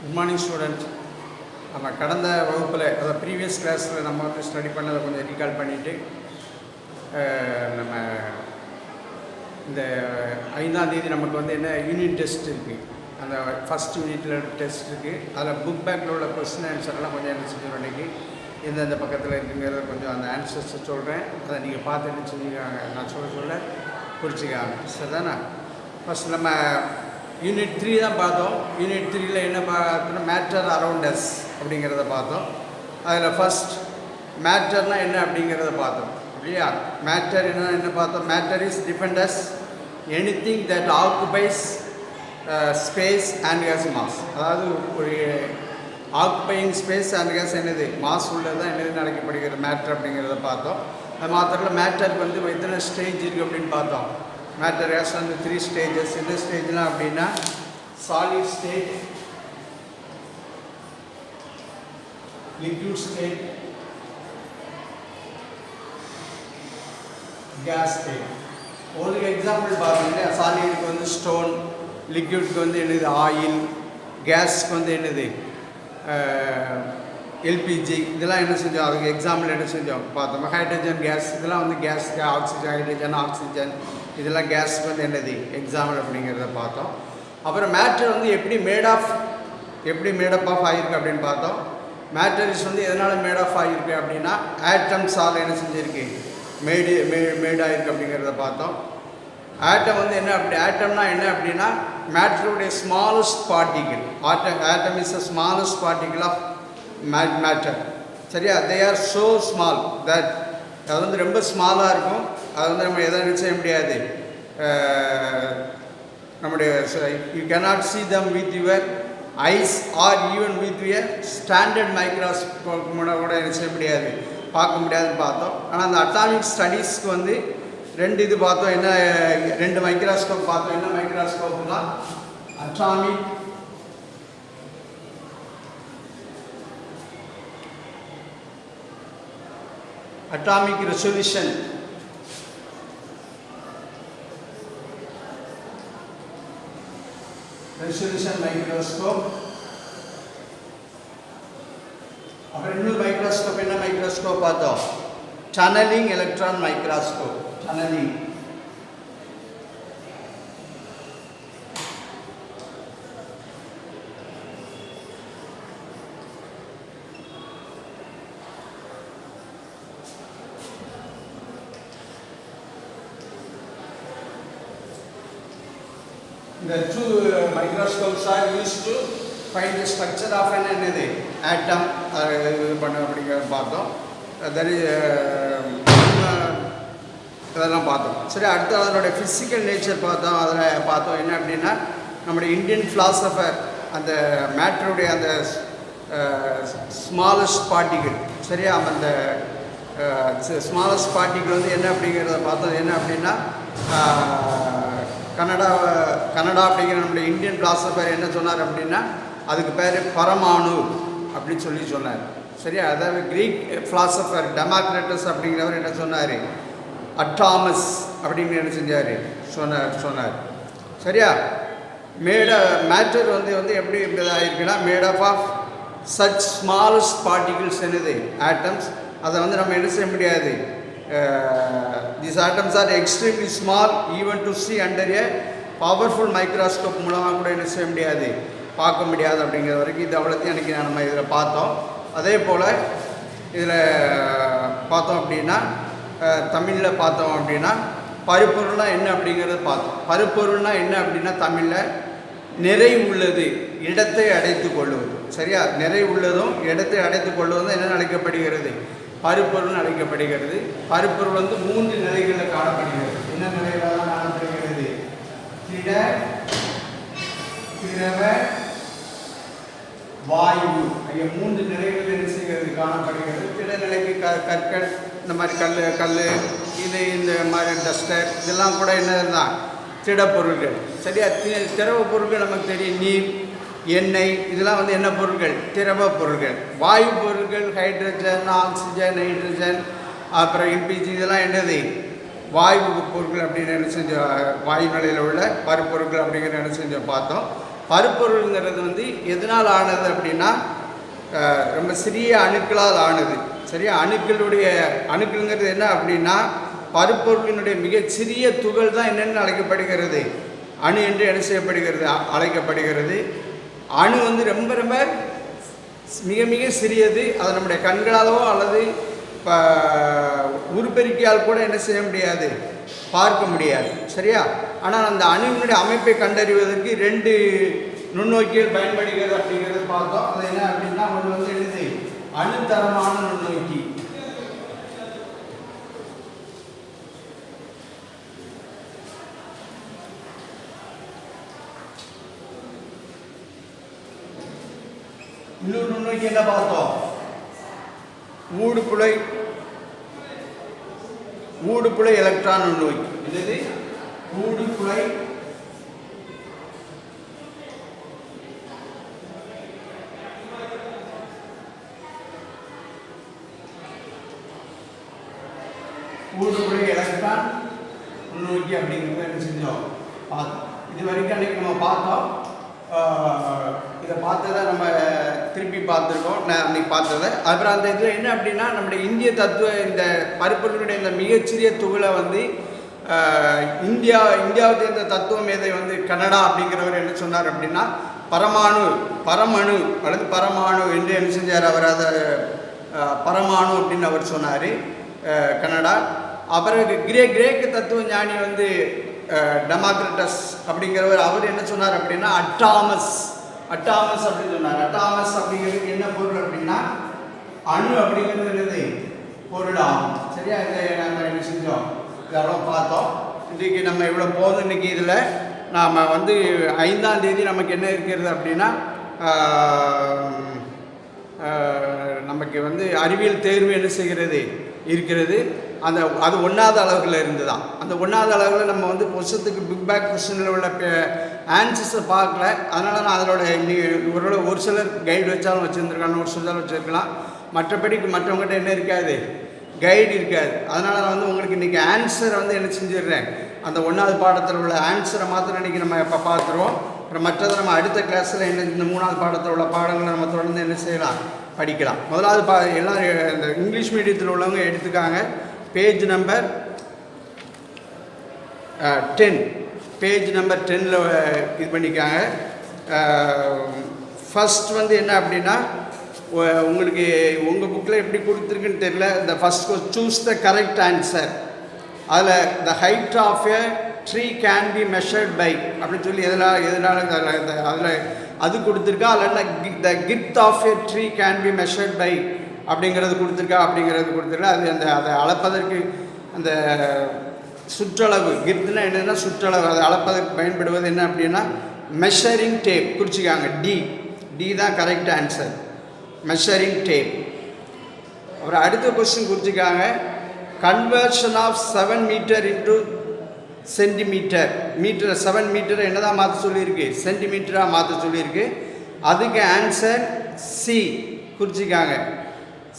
Good morning students. நம்ம கடந்த வகுப்பில் அதாவது ப்ரீவியஸ் கிளாஸில் நம்ம வந்து ஸ்டடி பண்ணதை கொஞ்சம் ரீகால் பண்ணிவிட்டு நம்ம இந்த 5ஆம் தேதி நமக்கு வந்து என்ன யூனிட் டெஸ்ட் இருக்குது, அந்த ஃபஸ்ட் யூனிட்டில் டெஸ்ட் இருக்குது. அதில் புக் பேக்கில் உள்ள கொஸ்டின் ஆன்சர்லாம் கொஞ்சம் என்ன செஞ்சோம், இன்றைக்கி எந்தெந்த பக்கத்தில் இருக்குங்கிறத கொஞ்சம் அந்த ஆன்சர்ஸை சொல்கிறேன். அதை நீங்கள் பார்த்து என்ன செஞ்சுக்காங்க, நான் சொல்ல குறிச்சிக்காங்க. சரிதானே? ஃபஸ்ட் நம்ம யூனிட் 3 தான் பார்த்தோம். யூனிட் 3ல் என்ன பார்த்தோம்னா மேட்டர் அரவுண்ட் அஸ் அப்படிங்கிறத பார்த்தோம். அதில் ஃபஸ்ட் மேட்டர்னால் என்ன அப்படிங்கிறத பார்த்தோம் இல்லையா? மேட்டர் என்ன பார்த்தோம்? Matter is defined as anything that occupies space and has mass. அதாவது ஒரு ஆக்குபையிங் ஸ்பேஸ் அண்ட் கேஸ் என்னது மாஸ் உள்ளது தான் என்னது நடக்கப்படுகிறது மேட்டர் அப்படிங்கிறத பார்த்தோம். அது மாத்திரம் மேட்டருக்கு வந்து எத்தனை ஸ்டேஜ் இருக்குது அப்படின்னு பார்த்தோம். மேட்டர் ஹேஸ் வந்து 3 ஸ்டேஜஸ். எந்த ஸ்டேஜ்லாம் அப்படின்னா solid state, liquid state, gas state. ஒரு எக்ஸாம்பிள் பார்த்தீங்கன்னா சாலிடுக்கு வந்து ஸ்டோன், லிக்விட்க்கு வந்து என்னது ஆயில், கேஸுக்கு வந்து என்னது எல்பிஜி. இதெல்லாம் என்ன செஞ்சோம், அதுக்கு எக்ஸாம்பிள் என்ன செஞ்சோம் பார்த்தோம். ஹைட்ரஜன் கேஸ், இதெல்லாம் வந்து கேஸுக்கு ஆக்சிஜன், ஹைட்ரஜன், ஆக்சிஜன், இதெல்லாம் கேஸுக்கு வந்து என்னது எக்ஸாம்பிள் அப்படிங்கிறத பார்த்தோம். அப்புறம் மேட்டர் வந்து எப்படி மேடப் ஆஃப் ஆகிருக்கு அப்படின்னு பார்த்தோம். மேட்டர்ஸ் வந்து எதனால் மேட் ஆஃப் ஆகிருக்கு அப்படின்னா ஆட்டம்ஸால் என்ன செஞ்சுருக்கு, மேட் ஆகிருக்கு அப்படிங்கிறத பார்த்தோம். ஆட்டம் வந்து என்ன அப்படி, ஆட்டம்னா என்ன அப்படின்னா மேட்டருடைய smallest particle. Atom is the smallest particle of matter. சரியா? They are so small that அது வந்து ரொம்ப ஸ்மாலாக இருக்கும். அது வந்து நம்ம எதை செய்ய முடியாது, நம்முடைய you cannot see them with your eyes or even with your standard microscope கூட என்ன செய்ய முடியாது, பார்க்க முடியாதுன்னு பார்த்தோம். ஆனால் அந்த அட்டாமிக் ஸ்டடீஸ்க்கு வந்து 2 இது பார்த்தோம். என்ன 2 மைக்ரோஸ்கோப் பார்த்தோம். என்ன மைக்ரோஸ்கோப்னா atomic resolution microscope. அப்புறம் இன்னொரு மைக்ரோஸ்கோப். என்ன மைக்ரோஸ்கோப் பார்த்தோம்? Tunnelling electron microscope. Tunnelling The 2 microscopes are used to find the structure of an atom. பண்ண அப்படிங்கிற பார்த்தோம். அதெல்லாம் பார்த்தோம். சரி, அடுத்து அதனுடைய ஃபிசிக்கல் நேச்சர் பார்த்தோம். அதில் பார்த்தோம் என்ன அப்படின்னா நம்முடைய இந்தியன் ஃபிலாசபர் அந்த மேட்டருடைய அந்த ஸ்மாலஸ்ட் பார்ட்டிகிள், சரியா, அந்த ஸ்மாலஸ்ட் பார்ட்டிகிள் வந்து என்ன அப்படிங்கிறத பார்த்தோம். என்ன அப்படின்னா கனடா அப்படிங்கிற நம்முடைய இந்தியன் பிலாசபர் என்ன சொன்னார் அப்படின்னா அதுக்கு பேர் பரமாணு அப்படின்னு சொன்னார். சரியா? அதாவது கிரீக் பிலாசபர் டெமோக்ரிட்டஸ் அப்படிங்கிறவர் என்ன சொன்னார், அட்டாமஸ் அப்படின்னு என்ன செஞ்சார், சொன்னார். சரியா? மேட்டர் வந்து எப்படி இருக்குன்னா made of such smallest particles என்னது ஆட்டம்ஸ். அதை வந்து நம்ம என்ன செய்ய முடியாது, these atoms are extremely small even to see under a powerful microscope மூலமாக கூட என்ன செய்ய முடியாது, பார்க்க முடியாது அப்படிங்கிற வரைக்கும் இது அவ்வளோத்தையும் அன்றைக்கி நம்ம இதில் பார்த்தோம். அதே போல் இதில் பார்த்தோம் அப்படின்னா தமிழில் பார்த்தோம் அப்படின்னா பருப்பொருள்னால் என்ன அப்படிங்கிறத பார்த்தோம். பருப்பொருள்னால் என்ன அப்படின்னா தமிழில் நிறை உள்ளது, இடத்தை அடைத்து கொள்வது. சரியா? நிறை உள்ளதும் இடத்தை அடைத்து கொள்வதும் என்ன அழைக்கப்படுகிறது, பருப்பொருள் அழைக்கப்படுகிறது. பருப்பொருள் வந்து 3 நிலைகளில் காணப்படுகிறது. என்ன நிலைகளெல்லாம் காணப்படுகிறது? திரவ, வாயு ஆகிய 3 நிலைகள் என்ன செய்கிறது, காணப்படுகிறது. திடநிலைக்கு கற்கள், இந்த மாதிரி கல் இந்த மாதிரி டஸ்டர், இதெல்லாம் கூட என்னதுதான் திடப்பொருட்கள். சரியா? திரவ பொருட்கள் நமக்கு தெரியும். நீர், எண்ணெய், இதெல்லாம் வந்து என்ன பொருட்கள், திரவ பொருட்கள். வாயு பொருட்கள் ஹைட்ரஜன், ஆக்சிஜன், நைட்ரஜன், அப்புறம் எல்பிஜி, இதெல்லாம் என்னது வாயு பொருட்கள் அப்படின்னு என்ன செஞ்சோம். வாயு நிலையில் உள்ள பருப்பொருட்கள் அப்படிங்கிற என்ன செஞ்சோம் பார்த்தோம். பருப்பொருளுங்கிறது வந்து எதனால் ஆனது அப்படின்னா ரொம்ப சிறிய அணுக்களால் ஆனது. சரியா? அணுக்களுங்கிறது என்ன அப்படின்னா பருப்பொருளினுடைய மிகச்சிறிய துகள் தான் என்னென்னு அழைக்கப்படுகிறது, அணு என்று என்ன செய்யப்படுகிறது, அழைக்கப்படுகிறது. அணு வந்து ரொம்ப ரொம்ப மிக மிக சிறியது. அதை நம்முடைய கண்களாலோ அல்லது உருப்பெருக்கியால் கூட என்ன செய்ய முடியாது, பார்க்க முடியாது. சரியா? ஆனால் அந்த அணுவினுடைய அமைப்பை கண்டறிவதற்கு 2 நுண்ணோக்கிகள் பயன்படுகிறது அப்படிங்கிறத பார்த்தோம். அது என்ன அப்படின்னா, ஒன்று வந்து என்னது, அணுத்தரமான நுண்ணோக்கி. இன்னொரு நுண்ணோக்கி என்ன பார்த்தோம், ஊடுபுழை எலக்ட்ரான் நுண்ணோக்கி. இது ஊடுபுழை எலக்ட்ரான் நுண்ணோக்கி அப்படிங்கிறத என்ன செஞ்சோம், பார்த்தோம். இது வரைக்கும் அன்றைக்கி நம்ம பார்த்தோம். இதை பார்த்ததை நம்ம திருப்பி பார்த்துருக்கோம், நான் அன்றைக்கி பார்த்ததை. அப்புறம் அந்த இதில் என்ன அப்படின்னா, நம்முடைய இந்திய தத்துவ இந்த பருப்பொருளுடைய இந்த மிகச்சிறிய துகளை வந்து இந்தியாவை சேர்ந்த தத்துவ மேதை வந்து கனடா அப்படிங்கிறவர் என்ன சொன்னார் அப்படின்னா, பரமணு அல்லது பரமாணு என்று என்ன செஞ்சார் அவர், அதை பரமாணு அப்படின்னு அவர் சொன்னார், கனடா. அப்புறம் கிரேக்க தத்துவ ஞானி வந்து டெமோக்ரிட்டஸ் அப்படிங்கிறவர், அவர் என்ன சொன்னார் அப்படின்னா அட்டாமஸ் அப்படின்னு சொன்னார். அட்டாமஸ் அப்படிங்கிறதுக்கு என்ன பொருள் அப்படின்னா, அணு அப்படிங்கிறது என்னது, பொருளாகும். சரியா? இதை நம்ம என்ன செஞ்சோம், இதெல்லாம் பார்த்தோம். இன்றைக்கி நம்ம இவ்வளோ போதும். இன்றைக்கி இதில் நாம் வந்து 5ஆம் தேதி நமக்கு என்ன இருக்கிறது அப்படின்னா, நமக்கு வந்து அறிவியல் தேர்வு என்ன செய்கிறது இருக்கிறது. அது 1வது அளவில் இருந்து தான். அந்த 1வது அளவில் நம்ம வந்து கொஸ்டினுக்கு பிக் பேக் கொஸ்டினில் உள்ள ஆன்சர்ஸை பார்க்கல. அதனால் நான் அதோட ஒரு சிலர் கைடு வச்சாலும் வச்சுருந்துருக்காங்க, ஒரு சிலர் வச்சுருக்கலாம். மற்றபடிக்கு மற்றவங்ககிட்ட என்ன இருக்காது, கைடு இருக்காது. அதனால் நான் வந்து உங்களுக்கு இன்றைக்கி ஆன்சரை வந்து என்ன செஞ்சிடுறேன், அந்த 1வது பாடத்தில் உள்ள ஆன்சரை மாத்திரம் இன்றைக்கி நம்ம எப்போ பார்த்துருவோம். அப்புறம் மற்றதை நம்ம அடுத்த கிளாஸில் என்ன இந்த 3வது பாடத்தில் உள்ள பாடங்களை நம்ம தொடர்ந்து என்ன செய்யலாம், படிக்கலாம். முதலாவது எல்லாம் இந்த இங்கிலீஷ் மீடியத்தில் உள்ளவங்க எடுத்துக்காங்க. பேஜ் நம்பர் 10 இது பண்ணிக்காங்க. ஃபஸ்ட் வந்து என்ன அப்படின்னா, உங்களுக்கு உங்கள் புக்கில் எப்படி கொடுத்துருக்குன்னு தெரியல. இந்த first choose the correct answer. அதில் the height of a tree can be measured by அப்படின்னு சொல்லி எதனால் அதில் அது கொடுத்துருக்கா, இல்லைன்னா the girth of a tree can be measured by அப்படிங்கிறது கொடுத்துருக்கா. அது அதை அளப்பதற்கு அந்த சுற்றளவு, கிர்த்துனா என்னென்னா சுற்றளவு, அதை அளப்பதற்கு பயன்படுவது என்ன அப்படின்னா மெஷரிங் டேப். குறிச்சிக்காங்க, டி தான் கரெக்ட் ஆன்சர், மெஷரிங் டேப். அப்புறம் அடுத்த கொஸ்டின் குறிச்சிக்காங்க, conversion of 7 metre into centimetre. 7 மீட்டரை என்ன தான் மாற்ற சொல்லியிருக்கு, சென்டிமீட்டராக மாற்ற சொல்லியிருக்கு. அதுக்கு ஆன்சர் சி குறிச்சிக்காங்க,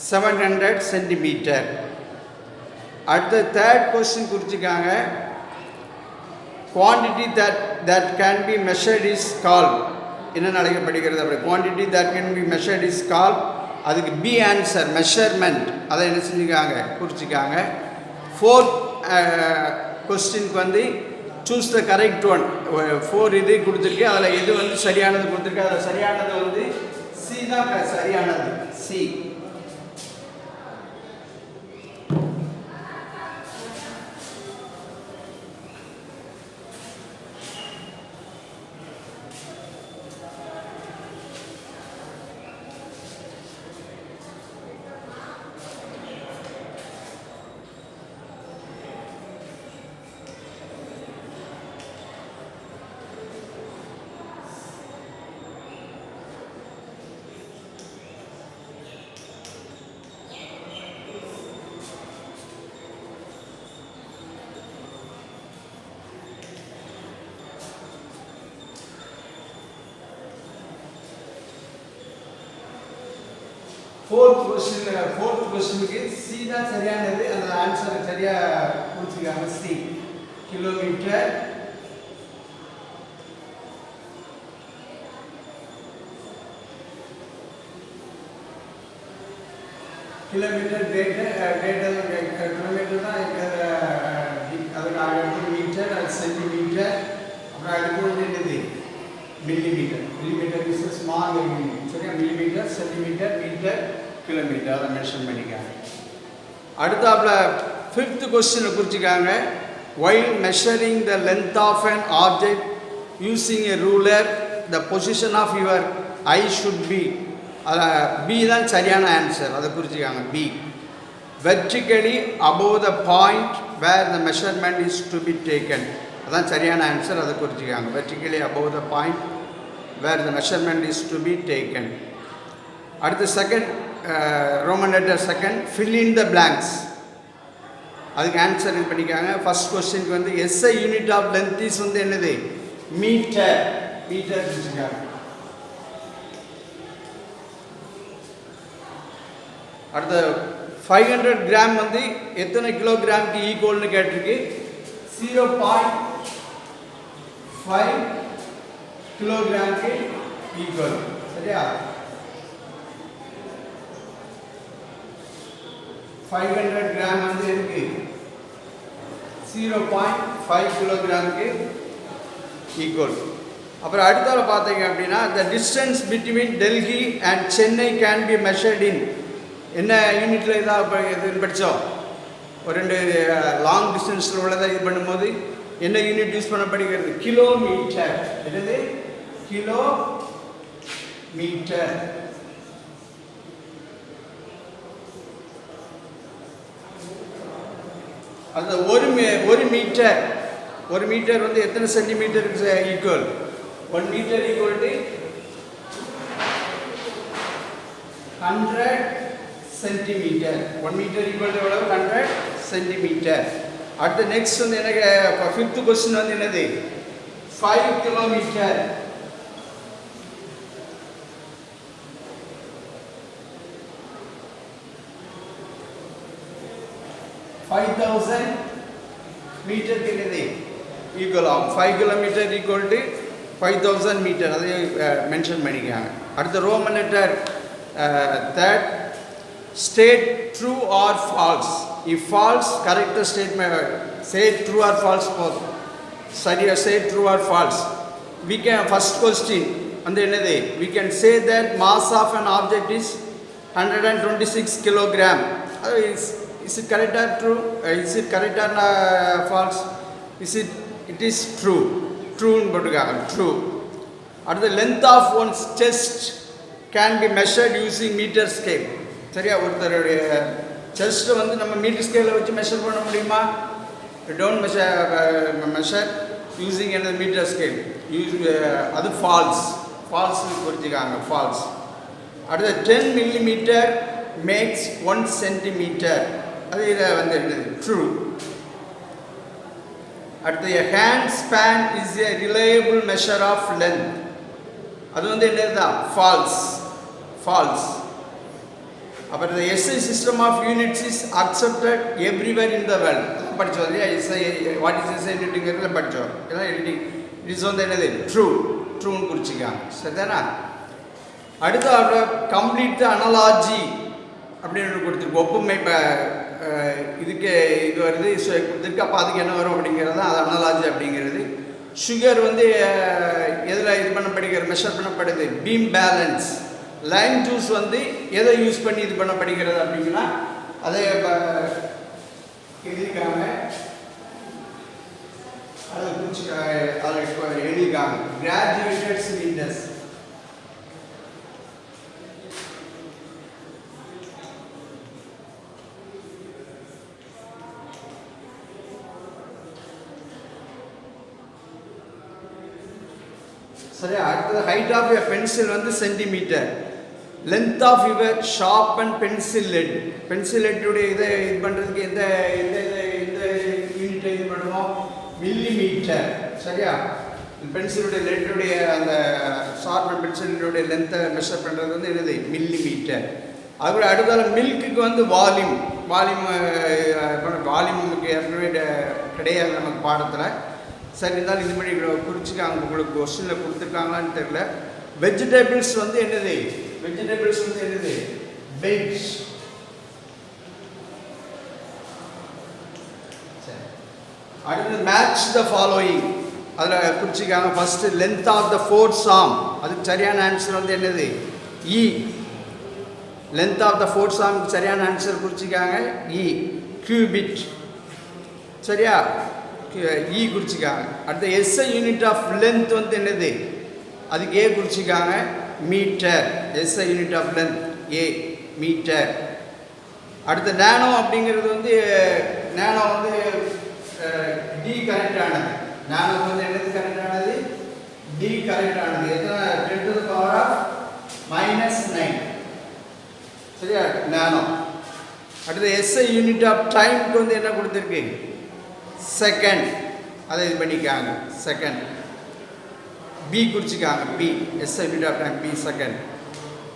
700 சென்டிமீட்டர். அடுத்த தேர்ட் கொஸ்டின் குறிச்சிக்காங்க, quantity that can be measured is call. என்ன அழைக்கப்படுகிறது அப்படி, quantity that can be measured is call. அதுக்கு பி ஆன்சர் மெஷர்மெண்ட். அதை என்ன செஞ்சுக்காங்க, குறிச்சிக்காங்க. ஃபோர்த் கொஸ்டினுக்கு வந்து சூஸ் த கரெக்ட் ஒன். 4 இது கொடுத்துருக்கு, அதில் எது வந்து சரியானது கொடுத்துருக்கு. அதில் சரியானது வந்து சி தான் சரியானது, சி. ஃபோர்த் கொஸ்டினுக்கு சி தான் சரியானது. அந்த ஆன்சரை சரியாக குறிச்சிக்காங்க, சி. கிலோமீட்டர் கிலோமீட்டர் கிலோமீட்டர் தான் அதுக்கு அடுத்து மீட்டர், அது சென்டிமீட்டர், அப்புறம் அடுத்து வந்து என்னது millimetre. Millimetre is small unit. சரியா, மில்லிமீட்டர், சென்டிமீட்டர், மீட்டர், கிலோமீட்டர் அதை மென்ஷன் பண்ணிக்காங்க. அடுத்தாப்புல 5th கொஸ்டினை குறிச்சிக்காங்க. While measuring the length of an object using a ruler, the position of your eye should be, B தான் சரியான ஆன்சர், அதை குறிச்சிக்காங்க. B vertically above the point where the measurement is to be taken. அதான் சரியான answer, அதை குறிச்சிக்காங்க. vertically above the point where the measurement is to be taken. அடுத்து second Roman letter second, fill in the blanks. அதுக்கு answer இது பண்ணிக்காங்க. First கொஸ்டினுக்கு வந்து SI unit of length is வந்து என்னது மீட்டர். மீட்டர் குறிச்சிக்காங்க. அடுத்த 500 கிராம் வந்து எத்தனை கிலோகிராமுக்கு ஈக்குவல்னு கேட்டிருக்கு. 0.5 கிலோகிராமுக்கு ஈக்குவல். சரியா, 500 கிராம் வந்து இருக்கு 0.5 கிலோகிராமுக்கு ஈக்குவல். அப்புறம் அடுத்தால பார்த்தீங்க அப்படின்னா the distance between Delhi and Chennai can be measured in, என்ன யூனிட்டில் இதாக இது படித்தோம். ஒரு 2 லாங் டிஸ்டன்ஸில் உள்ளதை இது பண்ணும்போது என்ன யூனிட் யூஸ் பண்ணப்படுகிறது, கிலோமீட்டர். என்னது கிலோமீட்டர். அந்த ஒரு மீட்டர் வந்து எத்தனை சென்டிமீட்டருக்கு equal, 1 metre equal to 100 centimetre. 1 metre equal to எவ்வளவு, 100 சென்டிமீட்டர். அடுத்த நெக்ஸ்ட் வந்து எனக்கு 5th கொஸ்டின் வந்து என்னது 5 கிலோமீட்டர். மீட்டருக்கு என்னது ஈக்குவல் ஆகும். 5 கிலோமீட்டர் ஈக்குவல் டு 5000 மீட்டர், அதை மென்ஷன் பண்ணிக்காங்க. அடுத்த Roman letter third, state true or false. If falls correct statement, say true or false போதும். சரியா, சே true or false. we can, first question வந்து என்னது, we can say that mass of an object is 126 kilogram. Is it correct or true? Is it correct or false? It is true. True ன்னு போட்டுக்காங்க. True. At the length of one's chest can be measured using meter scale. சரியா, ஒருத்தருடைய chest வந்து நம்ம metre ஸ்கேலை வச்சு measure பண்ண முடியுமா? Don't measure using another meter scale. அது false. False ன்னு குறிச்சிக்காங்க. False. அடுத்து 10 millimeter makes 1 centimeter. அது இதை வந்து ட்ரூ. அடுத்து a hand span is a reliable measure of length. அது வந்து என்னதுதான் false. False. அப்புறம் the SI system of units is accepted everywhere in the world. படிச்சோம் இல்லையா, SI what is SI யூனிட்ங்கிறதுல படிச்சோம். எல்லாம் எடிட்டிங் இது வந்து என்னது ட்ரூ. ட்ரூன்னு குறிச்சிக்காங்க. சரிதானா. அடுத்து கம்ப்ளீட் அனாலஜி அப்படின்னு கொடுத்துருக்கு. ஒப்புமை இதுக்கு இது வருது கொடுத்துருக்கு. அப்போ அதுக்கு என்ன வரும் அப்படிங்கிறது தான் அது அனாலஜி அப்படிங்கிறது. சுகர் வந்து எதில் இது பண்ணப்படுகிறது, மெஷர் பண்ணப்படுது, பீம் பேலன்ஸ். லைம் ஜூஸ் வந்து எதை யூஸ் பண்ணி இது பண்ணப்படுகிறது அப்படின்னா அதை எழுதிக்காங்க. அதை குறிச்சு அதை எழுதிக்காங்க. Graduated cylinders. சரியா. அடுத்தது ஹைட் ஆஃப் எ பென்சில் வந்து centimetre. Length of your sharpened pencil lead. Pencil லெட்டுடைய இதை இது பண்ணுறதுக்கு எந்த யூனிட்டை இது பண்ணுவோம், மில்லிமீட்டர். சரியா. பென்சிலுடைய லெட்டுடைய அந்த ஷார்ப் அண்ட் பென்சிலுடைய லென்த்தை மெஷர் பண்ணுறது வந்து என்னது மில்லிமீட்டர். அதுக்கூட அடுத்தால மில்க்குக்கு வந்து வால்யூம். வால்யூம் நமக்கு ஏற்கனவே கிடையாது நமக்கு பாடத்தில். சரி, இருந்தாலும் இது மாதிரி குறிச்சிக்காங்க. உங்களுக்கு கொஸ்டினில் கொடுத்துருக்காங்களான்னு தெரியல. வெஜிடபிள்ஸ் வந்து என்னது, வெஜிடபிள்ஸ் வந்து என்னது வெஜ். அடுத்து மேட்ச் த ஃபாலோயிங், அதில் குறிச்சிக்காங்க. First length of the fourth சாம், அதுக்கு சரியான ஆன்சர் வந்து என்னது? E. Length of the fourth சாமுக்கு சரியான ஆன்சர் குறிச்சிக்காங்க இ. கியூபிட், சரியா? இ குறிச்சிக்காங்க. அடுத்து எஸ்ஐ யூனிட் ஆஃப் லென்த் வந்து என்னது? அதுக்கு ஏ குறிச்சிக்காங்க metre. SI unit of length A metre. அடுத்து நேனோ அப்படிங்கிறது வந்து நேனோ வந்து டி கரெக்டானது. நானோ வந்து என்னது கரெக்டானது? டி கரெக்டானது. எத்தனை? 10 to the power of -9, சரியா? நானோ. அடுத்து எஸ்ஐ யூனிட் ஆஃப் டைமுக்கு வந்து என்ன கொடுத்துருக்கு? செகண்ட். அதை இது பண்ணிக்காங்க செகண்ட். பி குறிச்சிக்காங்க B. SI unit of time B second.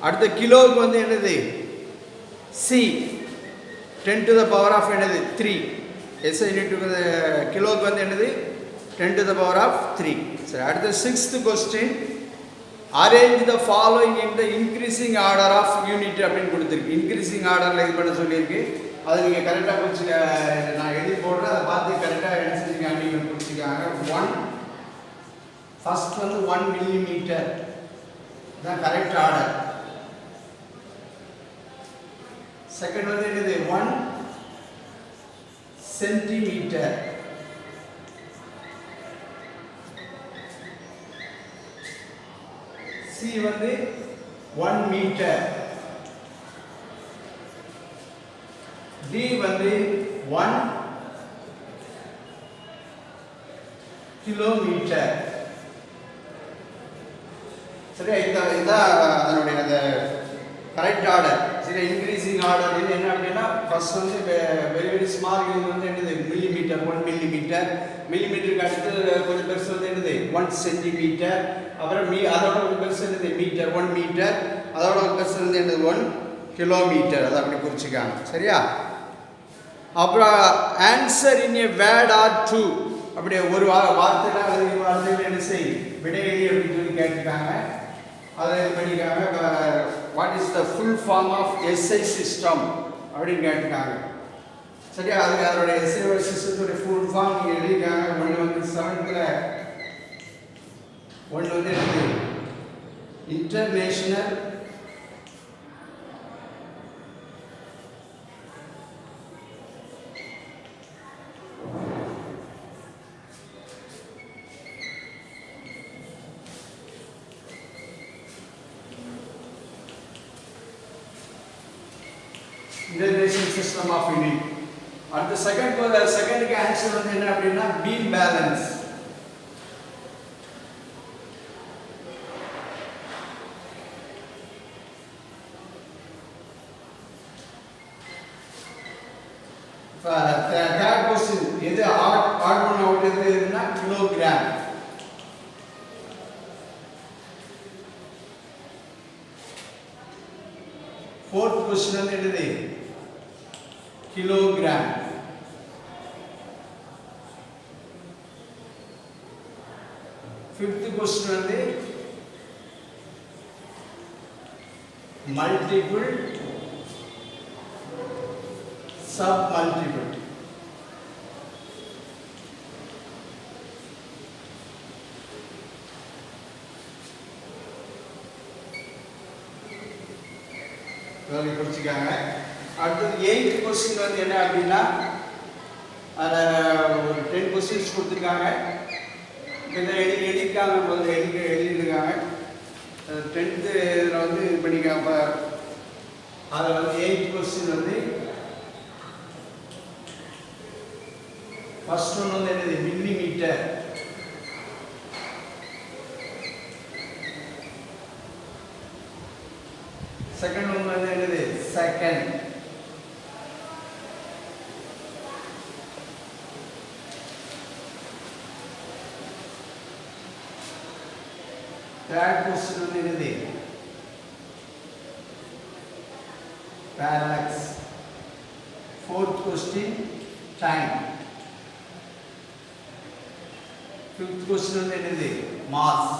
அடுத்த கிலோவுக்கு வந்து என்னது? C. 10 to the power of என்னது? 3. எஸ்ஐ யூனிட்டுக்கு வந்து கிலோவுக்கு வந்து என்னது? 10 to the power of 3. சரி, அடுத்த 6th question. Arrange the following in the increasing order of unit அப்படின்னு கொடுத்துருக்கு. இன்க்ரீசிங் ஆர்டரில் இது பண்ண சொல்லியிருக்கு. அதை நீங்கள் கரெக்டாக குறிச்சிக்க, நான் எழுதி போடுறேன், அதை பார்த்து கரெக்டாக என்ன செஞ்சுக்காங்க நீங்கள் குறிச்சிக்காங்க. 1 ஃபஸ்ட் வந்து 1 மில்லிமீட்டர் தான் கரெக்ட் ஆர்டர். செகண்ட் வந்து என்னது? 1 சென்டிமீட்டர். சி வந்து 1 மீட்டர். டி வந்து 1 கிலோமீட்டர். சரியா? இதுதான் அதனுடைய அந்த கரெக்ட் ஆர்டர். சரி, இன்க்ரீசிங் ஆர்டர் இது என்ன அப்படின்னா, ஃபர்ஸ்ட் வந்து வெரி வெரி ஸ்மால் யூனிட் வந்து என்னது? மில்லிமீட்டர். 1 மில்லிமீட்டர். மில்லிமீட்டருக்கு அடுத்து கொஞ்சம் பெருசு வந்து என்னது? 1 சென்டிமீட்டர். அப்புறம் அதோட ஒரு பெருசு என்னது? மீட்டர். 1 மீட்டர். அதோட ஒரு பெருசு வந்து என்னது? 1 கிலோமீட்டர். அதை அப்படி குறிச்சிக்காங்க, சரியா? அப்புறம் answer in a word or two, அப்படியே ஒரு வார்த்தையில் அல்லது வார்த்தையில் என்ன செய் விடையெளி அப்படின்னு சொல்லி கேட்டுருக்காங்க. அதை இது பண்ணிக்காங்க. What is the full form of SI system அப்படின்னு கேட்டுருக்காங்க, சரியா? அதுக்கு அதோடைய எஸ்ஐ சிஸ்டத்துடைய ஃபுல் ஃபார்ம் நீங்கள் எழுதியிருக்காங்க. ஒன்று வந்து 7th, ஒன்று வந்து என்னது? International international system of unit. அடுத்த செகண்டுக்கு ஆன்சர் வந்து என்ன அப்படின்னா பீம் பேலன்ஸ். தேர்ட் क्वेश्चन எது ஆட் பண்ண அவுட் எதுனா கிலோகிராம். फोर्थ क्वेश्चन வந்து என்னது? கிலோகிராம். फिफ्थ क्वेश्चन வந்து மல்டிபிள் சப் மல்டிபிள். இதெல்லாம் குறிச்சிக்காங்க. அடுத்தது 8th क्वेश्चन வந்து என்ன அப்படின்னா, அதில் ஒரு 10 questions கொடுத்துருக்காங்க. இதை எழுதியிருக்காங்க, முதல்ல எழுதியிருக்காங்க. 10th இதில் வந்து இது பண்ணிக்காங்க. அதில் வந்து 8th question வந்து ஃபர்ஸ்ட் ஒன்று வந்து என்னது? மில்லிமீட்டர். செகண்ட் ஒன்று வந்து என்னது? செகண்ட். தேர்ட் क्वेश्चन வந்து என்னது? Parallax. Fourth question time. Fifth question வந்து என்னது? மாஸ்.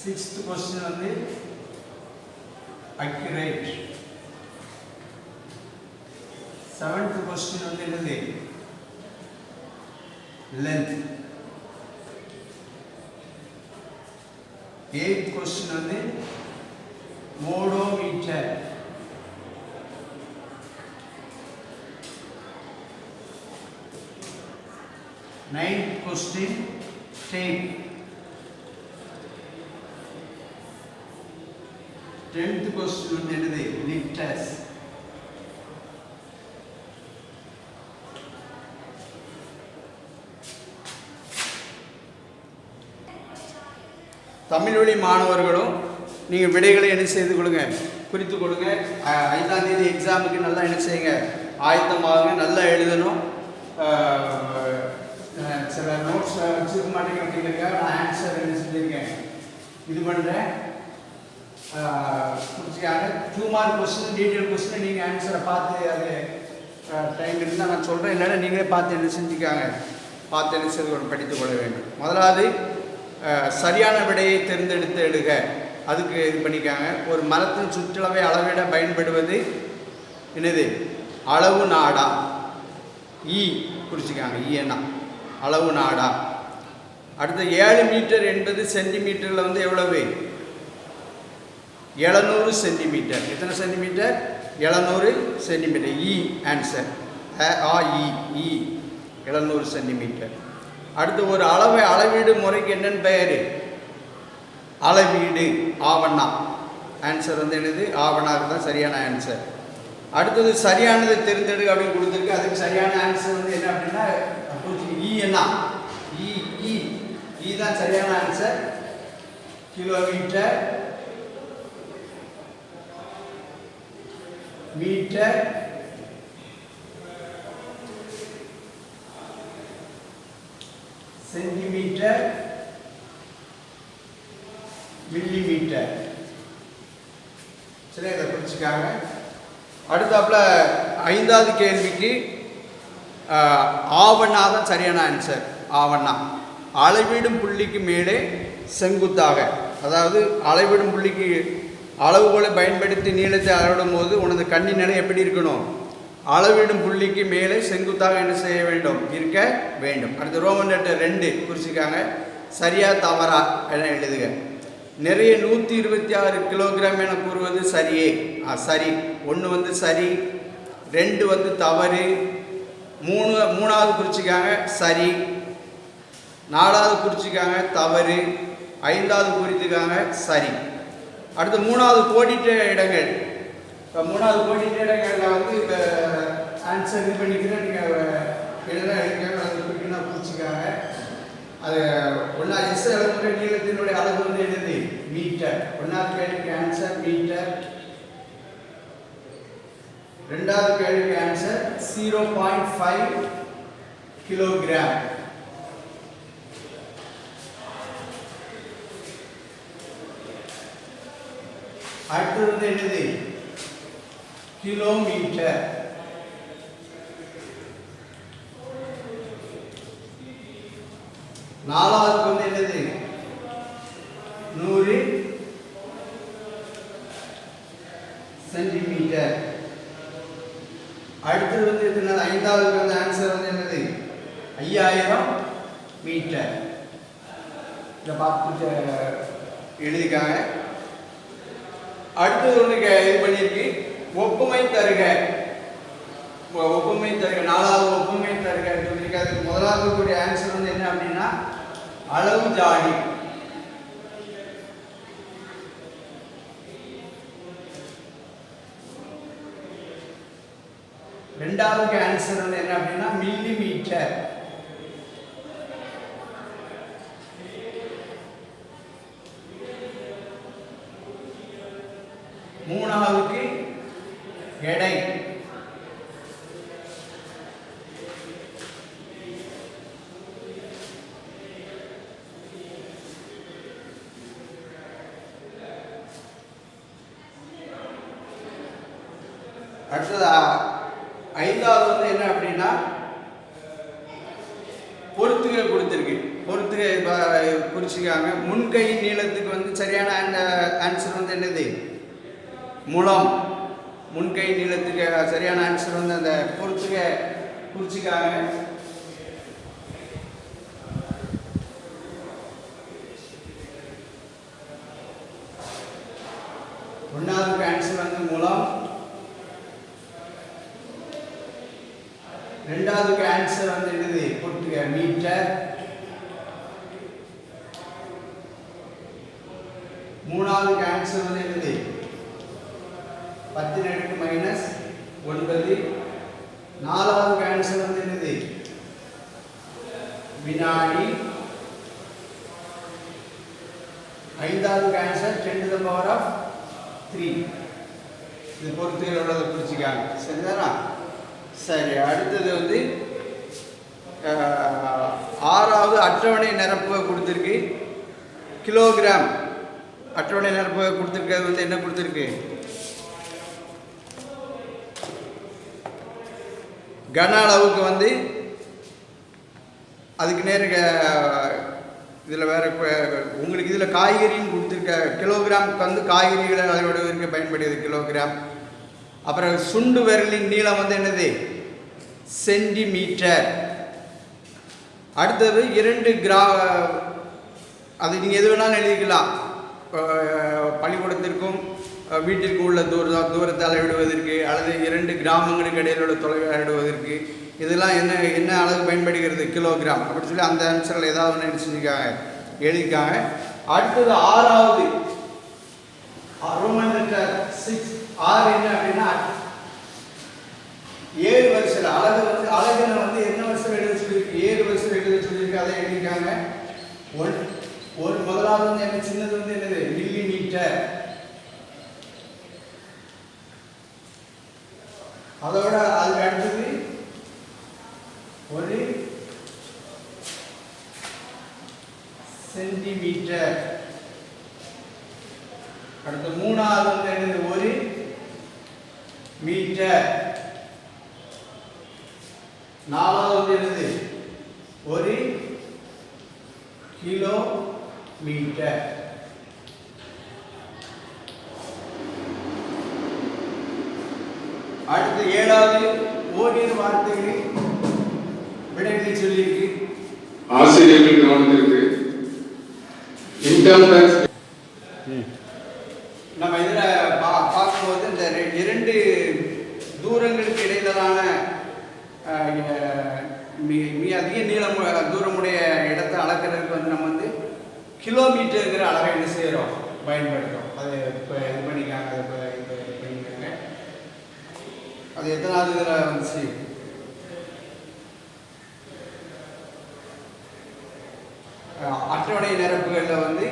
सिक्स्थ क्वेश्चन வந்து accurate. செவன்த் கொஸ்டின் வந்து என்னது லென்த். எய்த் கொஸ்டின் வந்து odometer. Ninth question tape. 10th question வந்து என்னது லிட்டர்ஸ். தமிழ் வழி மாணவர்களும் நீங்கள் விடைகளை என்ன செய்து கொடுங்க, குறித்து கொடுங்க. 5ஆம் தேதி எக்ஸாமுக்கு நல்லா என்ன செய்யுங்க, ஆயத்தமாகுங்க, நல்லா எழுதணும். சில நோட்ஸ் வச்சுக்க மாட்டேங்க அப்படிங்கிறதுக்காக நான் ஆன்சர் என்ன செஞ்சுருக்கேன் இது பண்ணுறேன். குறிச்சிக்காங்க 2 மார்க் கொஸ்டின் டீட்டெயில் கொஸ்டின் நீங்கள் ஆன்சரை பார்த்து அது டைம் இருந்தால் நான் சொல்கிறேன், இல்லைன்னா நீங்களே பார்த்து என்ன செஞ்சுக்காங்க, பார்த்து என்ன செய்து படித்து கொள்ள வேண்டும். முதலாவது சரியான விடையை தேர்ந்தெடுத்து எழுக. அதுக்கு இது பண்ணிக்காங்க. ஒரு மரத்தின் சுற்றளவை அளவிட பயன்படுவது என்னது அளவு நாடா. ஈ குறிச்சிக்காங்க, ஈனா அளவு நாடா. அடுத்த 7 மீட்டர் என்பது சென்டிமீட்டரில் வந்து எவ்வளவு 700 சென்டிமீட்டர். எத்தனை சென்டிமீட்டர் 700 சென்டிமீட்டர். இ ஆன்சர் இ 700 சென்டிமீட்டர். அடுத்து ஒரு அளவை அளவீடு முறைக்கு என்னென்னு பெயர் அளவீடு ஆவணா. ஆன்சர் வந்து என்னது ஆவணாக்கு தான் சரியான ஆன்சர். அடுத்தது சரியானது தெரிந்தெடுக்க அப்படின்னு கொடுத்துருக்கு. அதுக்கு சரியான ஆன்சர் வந்து என்ன அப்படின்னா இ என்ன இ தான் சரியான answer. Kilometre, metre, centimetre, millimetre. சரி, இதை குறிச்சிக்காங்க. அடுத்தாப்புல 5வது கேள்விக்கு ஆவணா தான் சரியான ஆன்சர். ஆவணா அளவிடும் புள்ளிக்கு மேலே செங்குத்தாக, அதாவது அளவிடும் புள்ளிக்கு அளவுகோலை பயன்படுத்தி நீளத்தை அளவிடும் போது உனது கண்ணின் நிலை எப்படி இருக்கணும், அளவிடும் புள்ளிக்கு மேலே செங்குத்தாக என்ன செய்ய வேண்டும், இருக்க வேண்டும். அடுத்து ரோமன் லெட்டர் 2 குறிச்சிக்காங்க. சரியா தவறா என எழுதுக. நிறைய 126 கிலோகிராம் என கூறுவது சரியே. சரி. 1 வந்து சரி, 2 வந்து தவறு, 3வது குறிச்சிக்காங்க சரி, 4வது குறிச்சிக்காங்க தவறு, 5வது குறித்துக்காங்க சரி. அடுத்து 3வது கோடிட்ட இடங்கள். இப்போ 3வது கோடிட்ட இடங்களில் வந்து இப்போ ஆன்சர் இது பண்ணிக்கிறேன். நீங்கள் எழுதுக்காங்க, அது குறிப்பினா குறிச்சிக்காங்க. அது ஒன்றா எஸ் அளவுடைய நீளத்தினுடைய அளவு வந்து என்னது மீட்டர். 1வது கேள்விக்கு ஆன்சர் மீட்டர். 2வது கேள்விக்கு ஆன்சர் 0.5 கிலோகிராம். அடுத்தது வந்து என்னது கிலோமீட்டர். நாலாவது வந்து என்னது 100 சென்டிமீட்டர். அடுத்தது வந்து எத்தனை, 5வது வந்து ஆன்சர் வந்து என்னது 5000 மீட்டர். இதை பார்த்து எழுதிக்காங்க. அடுத்தது ஒன்று இது பண்ணியிருக்கு, ஒப்புமை தருக. ஒப்புமை தருக 4வது ஒப்புமை தருக சொல்லியிருக்கு. அதுக்கு முதலாவது கூடிய ஆன்சர் வந்து என்ன அப்படின்னா அளவு ஜாடி. ரெண்டாவது ஆன்சர் வந்து என்ன அப்படின்னா மில்லி மீட்டர். மூணாவதுக்கு எடை. அடுத்தது 5வது வந்து என்ன அப்படின்னா பொறுத்துகை கொடுத்துருக்கு. பொறுத்துகை குறிச்சிக்காங்க. முன்கை நீளத்துக்கு வந்து சரியான ஆன்சர் வந்து என்னது முழம். முன்கை நீளத்துக்கு சரியான ஆன்சர் வந்து அந்த பொறுத்துக்க குறிச்சிக்காங்க. ஒன்றாவதுக்கு ஆன்சர் வந்து முலம். ரெண்டாவதுக்கு ஆன்சர் வந்து என்னது பொறுத்துக்க மீட்டர். மூணாவதுக்கு ஆன்சர் வந்து என்னது 10⁻⁻9. நாலாவதுக்கு ஆன்சர் வந்து என்னது வினாடி. ஐந்தாவதுக்கு ஆன்சர் 10⁻3. இது பொறுத்துகள் உள்ளதை குறிச்சிக்காங்க. சரிதானா? சரி, அடுத்தது வந்து ஆறாவது அட்டவணை நிரப்புக கொடுத்துருக்கு. கிலோகிராம் அட்டவணை நிரப்புக கொடுத்துருக்கிறது வந்து என்ன கொடுத்துருக்கு? கன அளவுக்கு வந்து அதுக்கு நேர இதில் வேறு உங்களுக்கு இதில் காய்கறின்னு கொடுத்துருக்க. கிலோகிராமுக்கு வந்து காய்கறிகளை அளவிடுவதற்கு பயன்படுது கிலோகிராம். அப்புறம் சுண்டு விரலின் நீளம் வந்து என்னது சென்டிமீட்டர். அடுத்தது 2 கிராம். அது நீங்கள் எது வேணாலும் எழுதிக்கலாம். பள்ளிக்கூடத்திற்கும் வீட்டிற்கு உள்ள தூரத்தை அளவிடுவதற்கு அல்லது 2 கிராமங்களுக்கு இடையில் உள்ள தொலைவை அளவிடுவதற்கு இதெல்லாம் என்ன அளவு பயன்படுகிறது? கிலோகிராம். அப்படி சொல்லி அந்த ஆன்சரில் ஏதாவது ஒன்று எழுதியிருக்காங்க எழுதியிருக்காங்க. அடுத்தது ஆறாவது ரோமன் லெட்டர் 6. 6 என்ன அப்படின்னா 7 வரிசையில் அழகுல வந்து என்ன வரிசையில் எழுத சொல்லியிருக்கு? 7 வரிசையில் எழுத சொல்லியிருக்கு. அதை எழுதியிருக்காங்க. முதலாவது வந்து என்ன சின்னது வந்து என்னது மில்லி மீட்டர். அதோட அதுக்கு அடுத்தது 1 சென்டிமீட்டர். அடுத்து மூணாவது வந்து என்னது 1 மீட்டர். நாலாவது வந்து என்னது 1 கிலோ மீட்டர். அடுத்து 7வது ஓரிரு வார்த்தைகளில் விடைகளை சொல்லியிருக்கு. ஆசிரியர்கள் கவனத்திற்கு இன்கம் டாக்ஸ் நம்ம இதில் பார்க்கும்போது இந்த 2 தூரங்களுக்கு இடையிலான மிக அதிக தூரமுடைய இடத்தை அளக்கிறதுக்கு வந்து நம்ம வந்து கிலோமீட்டருங்கிற அளவை என்ன செய்கிறோம் பயன்படுத்துகிறோம். அது இப்போ இது பண்ணிக்காங்க. அது இப்போ இது பண்ணிக்காங்க. அது எத்தனாவது இதில் வந்துச்சு? அட்டவணை நிரப்புகளில் வந்து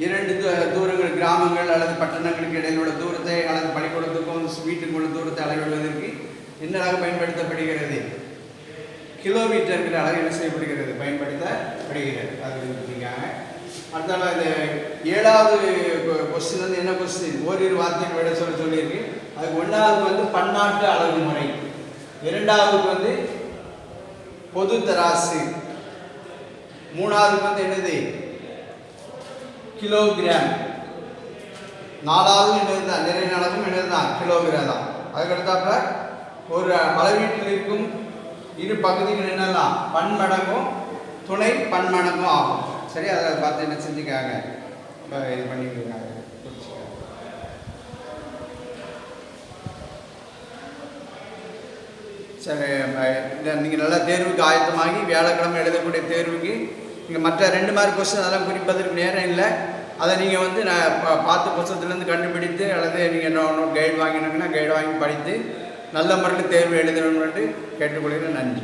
2 தூரங்கள் கிராமங்கள் அல்லது பட்டணங்களுக்கு இடையில் உள்ள தூரத்தை அல்லது பள்ளிக்கூடத்துக்கும் வீட்டுக்கு உள்ள தூரத்தை அளவிடுவதற்கு என்ன அளவு பயன்படுத்தப்படுகிறது? கிலோமீட்டருங்கிற அளவு என்ன செய்யப்படுகிறது பயன்படுத்தப்படுகிறது. அது இருக்காங்க. அடுத்தால இந்த 7வது கொஸ்டின் வந்து என்ன கொஸ்டின்? ஓரிரு வார்த்தைகள் விட சொல்லியிருக்கு. அதுக்கு 1வது வந்து பன்னாட்டு அளவு முறை. 2வதுக்கு வந்து பொது தராசு. 3வதுக்கு வந்து என்னது கிலோகிராம். 4வது என்னதுதான் நிறைய அளவும் என்னதுதான் கிலோகிராம் தான். அதுக்கடுத்தாப்புல ஒரு அளவீட்டில் இருக்கும் 2 பகுதிகள் என்னெல்லாம் பன்மடங்கும் துணை பன்மடங்கும் ஆகும். சரி, அதை பார்த்து என்ன செஞ்சுக்காங்க இது பண்ணிக்கிறாங்க. சரி, நீங்கள் நல்லா தேர்வுக்கு ஆயத்தமாகி வியாழக்கிழமை எழுதக்கூடிய தேர்வுக்கு நீங்கள் மற்ற 2 மார்க் கொஸ்டின் அதெல்லாம் குறிப்பதற்கு நேரம் இல்லை. அதை நீங்கள் வந்து நான் பார்த்த புத்தகத்துலேருந்து கண்டுபிடித்து அல்லது நீங்கள் என்ன கைடு வாங்கினீங்கன்னா கைடு வாங்கி படித்து நல்ல முறையில் தேர்வு எழுதணும்னு கேட்டுக்கொள்கிறேன். நன்றி.